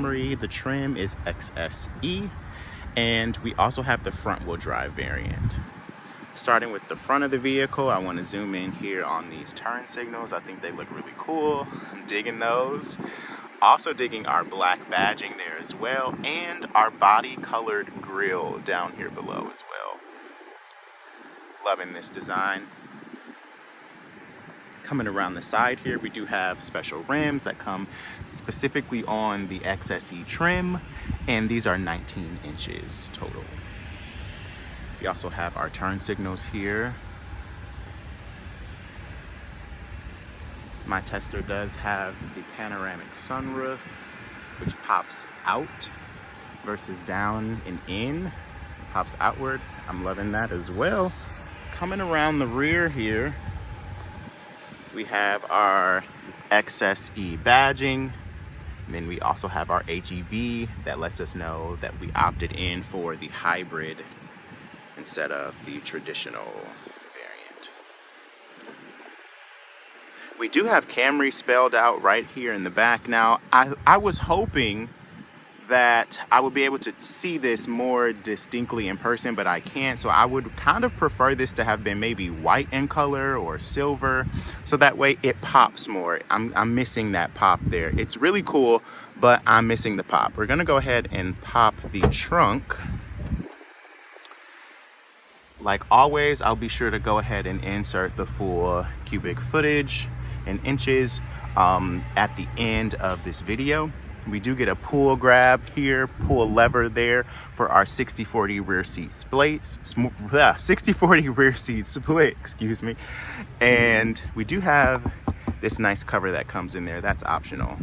Camry. The trim is XSE, and we also have the front wheel drive variant. Starting with the front of the vehicle, I want to zoom in here on these turn signals. I think they look really cool. I'm digging those. Also digging our black badging there as well, and our body colored grille down here below as well. Loving this design. Coming around the side here, we do have special rims that come specifically on the XSE trim, and these are 19 inches total. We also have our turn signals here. My Tester does have the panoramic sunroof, which pops out versus down and in. It pops outward. I'm loving that as well. Coming around the rear here, we have our XSE badging. And then we also have our HEV that lets us know that we opted in for the hybrid instead of the traditional variant. We do have Camry spelled out right here in the back. Now, I was hoping that I would be able to see this more distinctly in person, but I can't. So I would kind of prefer this to have been maybe white in color or silver, so that way it pops more. I'm missing that pop there. It's really cool, but I'm missing the pop. We're gonna go ahead and pop the trunk. Like always, I'll be sure to go ahead and insert the full cubic footage in inches at the end of this video. We do get a pull grab here, pull lever there for our 60/40 rear seat splits, 60/40 rear seat split, excuse me. And we do have this nice cover that comes in there. That's optional.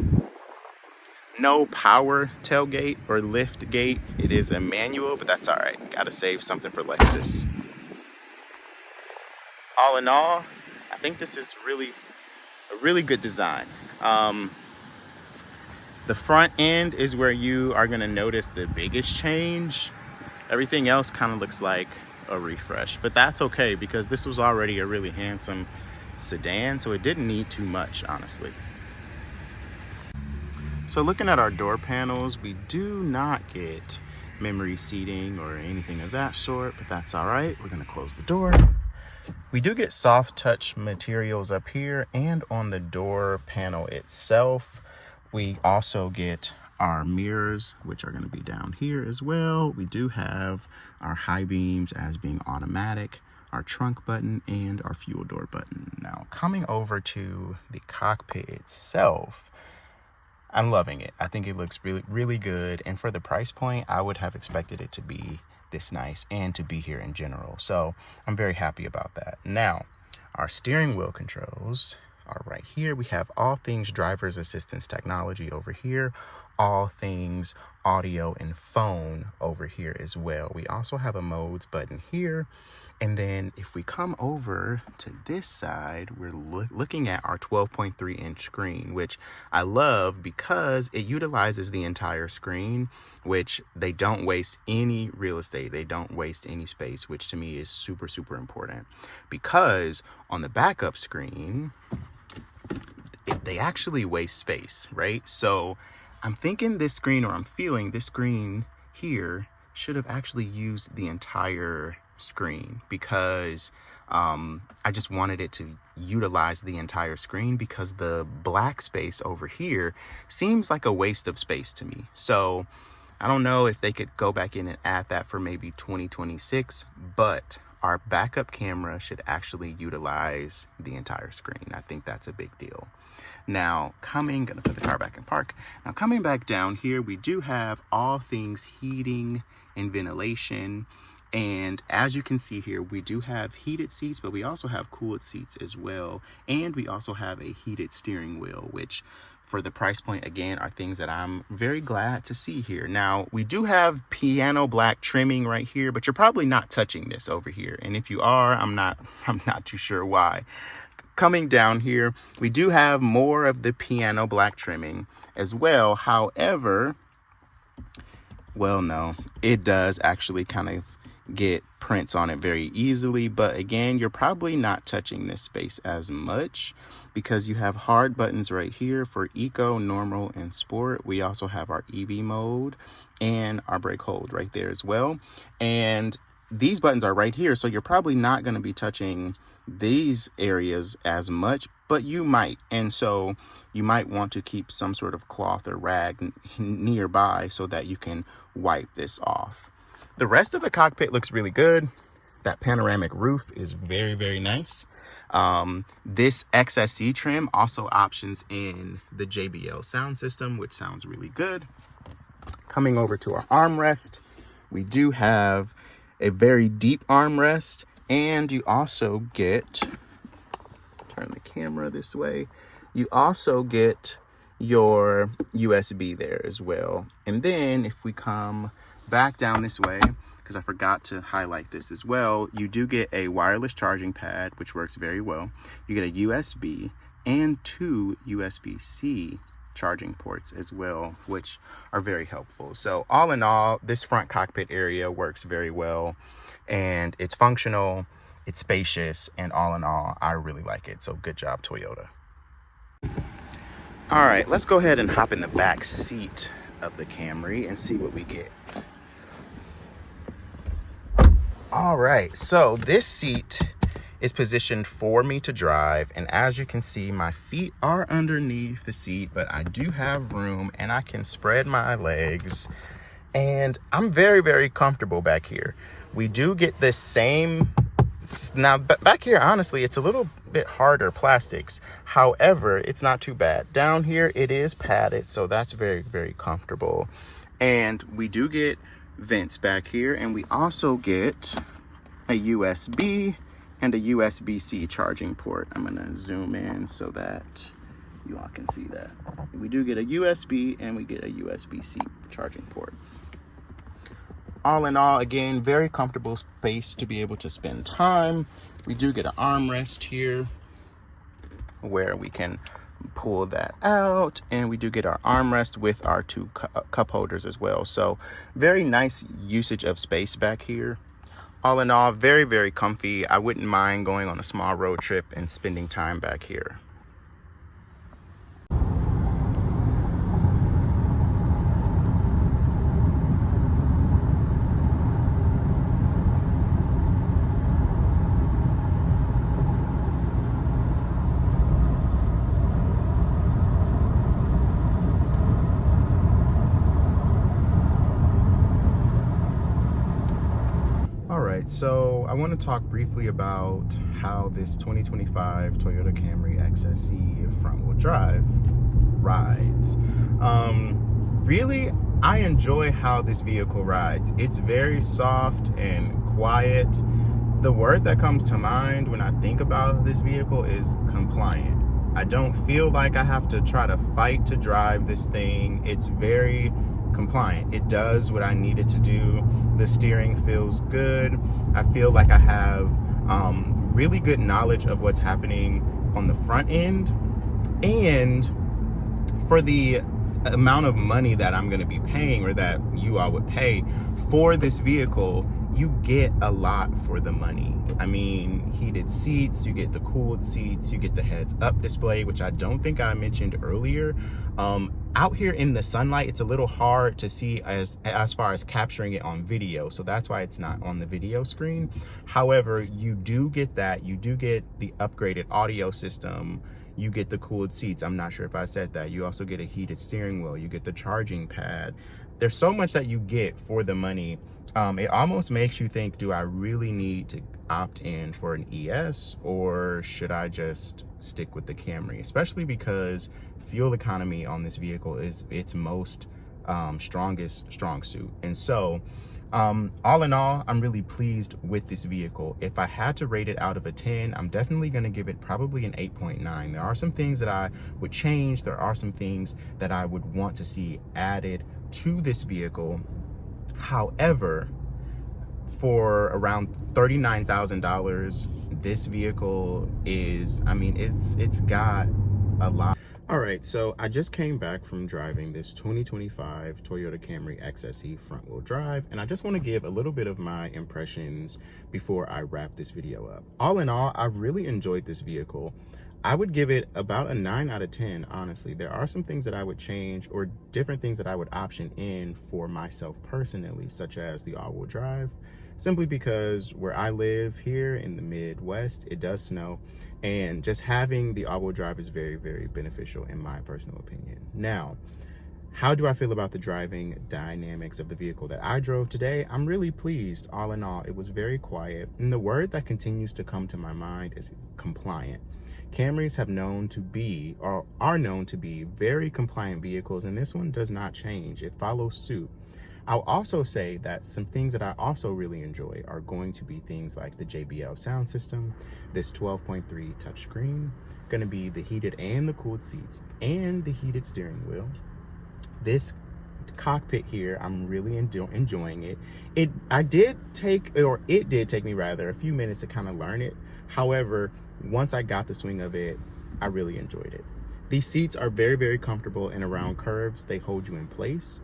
No power tailgate or lift gate. It is a manual, but that's all right. Gotta save something for Lexus. All in all, I think this is a really good design. The front end is where you are gonna notice the biggest change. Everything else kind of looks like a refresh, but that's okay because this was already a really handsome sedan, so it didn't need too much, honestly. So looking at our door panels, we do not get memory seating or anything of that sort, but that's all right. We're gonna close the door. We do get soft touch materials up here and on the door panel itself. We also get our mirrors, which are going to be down here as well. We do have our high beams as being automatic, our trunk button, and our fuel door button. Now, coming over to the cockpit itself, I'm loving it. I think it looks really, really good. And for the price point, I would have expected it to be this nice and to be here in general. So I'm very happy about that. Now, our steering wheel controls are right here. We have all things driver's assistance technology over here, all things audio and phone over here as well. We also have a modes button here. And then if we come over to this side, we're looking at our 12.3 inch screen, which I love because it utilizes the entire screen, which they don't waste any real estate. They don't waste any space, which to me is super, super important, because on the backup screen, they actually waste space, right? So I'm thinking this screen, or I'm feeling this screen here should have actually used the entire screen, because I just wanted it to utilize the entire screen, because the black space over here seems like a waste of space to me. So I don't know if they could go back in and add that for maybe 2026, but our backup camera should actually utilize the entire screen. I think that's a big deal. Now, gonna put the car back in park. Now, coming back down here, we do have all things heating and ventilation. And as you can see here, we do have heated seats, but we also have cooled seats as well. And we also have a heated steering wheel, which for the price point, again, are things that I'm very glad to see here. Now, we do have piano black trimming right here, but you're probably not touching this over here. And if you are, I'm not too sure why. Coming down here, we do have more of the piano black trimming as well. However, well, no, it does actually kind of get prints on it very easily. But again, you're probably not touching this space as much because you have hard buttons right here for eco, normal, and sport. We also have our EV mode and our brake hold right there as well. And these buttons are right here, so you're probably not going to be touching these areas as much, but you might. And so you might want to keep some sort of cloth or rag nearby so that you can wipe this off. The rest of the cockpit looks really good. That panoramic roof is very, very nice. This XSC trim also options in the JBL sound system, which sounds really good. Coming over to our armrest, we do have a very deep armrest, and you also get, turn the camera this way, you also get your USB there as well. And then if we come back down this way, because I forgot to highlight this as well, you do get a wireless charging pad, which works very well. You get a USB and 2 USB-C charging ports as well, which are very helpful. So all in all, this front cockpit area works very well, and it's functional, it's spacious, and all in all, I really like it. So good job, Toyota. All right, let's go ahead and hop in the back seat of the Camry and see what we get. All right, so this seat is positioned for me to drive, and as you can see, my feet are underneath the seat, but I do have room and I can spread my legs, and I'm very, very comfortable back here. We do get this same, now back here, honestly, it's a little bit harder plastics. However, it's not too bad. Down here, it is padded, so that's very, very comfortable. And we do get vents back here, and we also get a USB and a USB-C charging port. I'm gonna zoom in so that you all can see that. We do get a USB and we get a USB-C charging port. All in all, again, very comfortable space to be able to spend time. We do get an armrest here where we can pull that out, and we do get our armrest with our 2 cup holders as well. So very nice usage of space back here. All in all, very, very comfy. I wouldn't mind going on a small road trip and spending time back here. So I want to talk briefly about how this 2025 Toyota Camry XSE front-wheel drive rides. Really, I enjoy how this vehicle rides. It's very soft and quiet. The word that comes to mind when I think about this vehicle is compliant. I don't feel like I have to try to fight to drive this thing. It's very compliant. It does what I need it to do. The steering feels good. I feel like I have really good knowledge of what's happening on the front end, and for the amount of money that I'm going to be paying, or that you all would pay for this vehicle, you get a lot for the money. I mean, heated seats, you get the cooled seats, you get the heads up display, which I don't think I mentioned earlier. Out here in the sunlight, it's a little hard to see as far as capturing it on video, so that's why it's not on the video screen. However, you do get that. You do get the upgraded audio system. You get the cooled seats. I'm not sure if I said that. You also get a heated steering wheel. You get the charging pad. There's so much that you get for the money. It almost makes you think, do I really need to opt in for an ES, or should I just stick with the Camry? Especially because fuel economy on this vehicle is its most strongest strong suit. And so all in all, I'm really pleased with this vehicle. If I had to rate it out of a 10, I'm definitely going to give it probably an 8.9. There are some things that I would change. There are some things that I would want to see added to this vehicle. However, for around $39,000, this vehicle is, I mean, it's got a lot. All right, so I just came back from driving this 2025 Toyota Camry XSE front wheel drive, and I just want to give a little bit of my impressions before I wrap this video up. All in all, I really enjoyed this vehicle. I would give it about a 9 out of 10, honestly. There are some things that I would change or different things that I would option in for myself personally, such as the all-wheel drive, simply because where I live here in the Midwest, it does snow, and just having the all-wheel drive is very, very beneficial in my personal opinion. Now, how do I feel about the driving dynamics of the vehicle that I drove today? I'm really pleased. All in all, it was very quiet, and the word that continues to come to my mind is compliant. Camrys have known to be, or are known to be, very compliant vehicles, and this one does not change. It follows suit. I'll also say that some things that I also really enjoy are going to be things like the JBL sound system, this 12.3 touchscreen, going to be the heated and the cooled seats, and the heated steering wheel. This cockpit here, I'm really enjoying it. It did take me rather a few minutes to kind of learn it. However, once I got the swing of it, I really enjoyed it. These seats are very, very comfortable, and around curves, they hold you in place.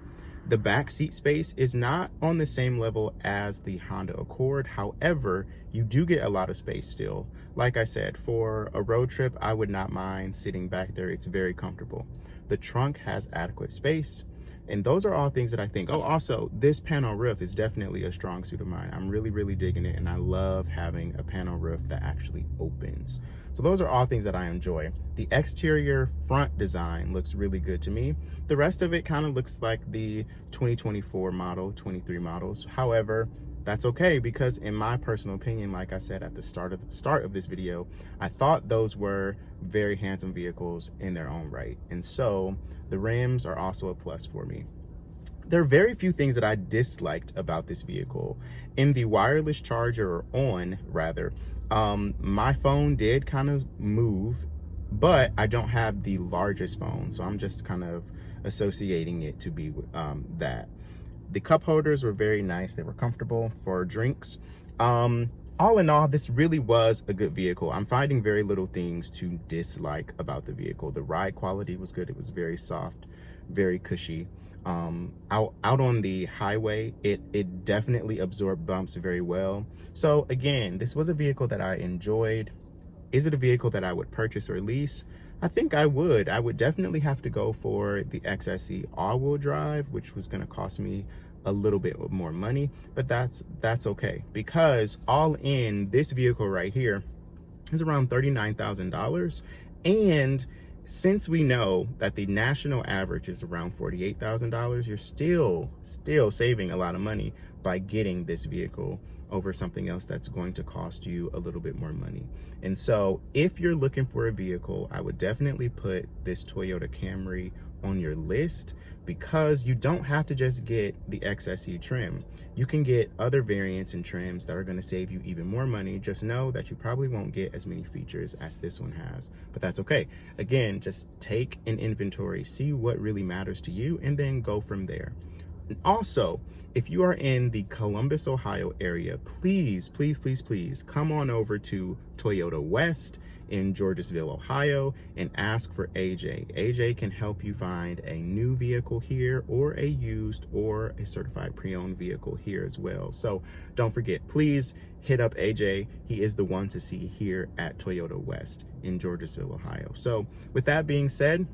The back seat space is not on the same level as the Honda Accord. However, you do get a lot of space still. Like I said, for a road trip, I would not mind sitting back there. It's very comfortable. The trunk has adequate space. And those are all things that I think. Oh, also, this panel roof is definitely a strong suit of mine. I'm really, really digging it, and I love having a panel roof that actually opens. So those are all things that I enjoy. The exterior front design looks really good to me. The rest of it kind of looks like the 2024 model, 23 models. However, that's okay, because in my personal opinion, like I said at the start of this video, I thought those were very handsome vehicles in their own right. And so the rims are also a plus for me. There are very few things that I disliked about this vehicle. In the wireless charger, or on rather, my phone did kind of move, but I don't have the largest phone, so I'm just kind of associating it to be that. The cup holders were very nice. They were comfortable for drinks. All in all, this really was a good vehicle. I'm finding very little things to dislike about the vehicle. The ride quality was good. It was very soft, very cushy. Out on the highway, it definitely absorbed bumps very well. So again, this was a vehicle that I enjoyed. Is it a vehicle that I would purchase or lease? I think I would. I would definitely have to go for the XSE all-wheel drive, which was going to cost me a little bit more money, but that's okay, because all in, this vehicle right here is around $39,000, and since we know that the national average is around $48,000, you're still saving a lot of money by getting this vehicle over something else that's going to cost you a little bit more money. And so if you're looking for a vehicle, I would definitely put this Toyota Camry on your list, because you don't have to just get the XSE trim. You can get other variants and trims that are going to save you even more money. Just know that you probably won't get as many features as this one has, but that's okay. Again, just take an inventory, see what really matters to you, and then go from there. And also, if you are in the Columbus, Ohio area, please come on over to Toyota West in Georgesville, Ohio, and ask for AJ. AJ can help you find a new vehicle here, or a used or a certified pre-owned vehicle here as well. So don't forget, please hit up AJ. He is the one to see here at Toyota West in Georgesville, Ohio. So with that being said,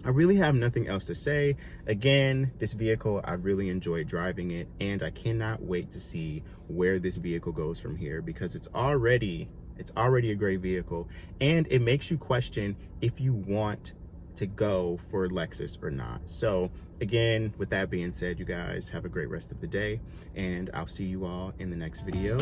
I really have nothing else to say. Again, this vehicle, I really enjoyed driving it, and I cannot wait to see where this vehicle goes from here, because it's already a great vehicle, and it makes you question if you want to go for Lexus or not. So again, with that being said, you guys have a great rest of the day, and I'll see you all in the next video.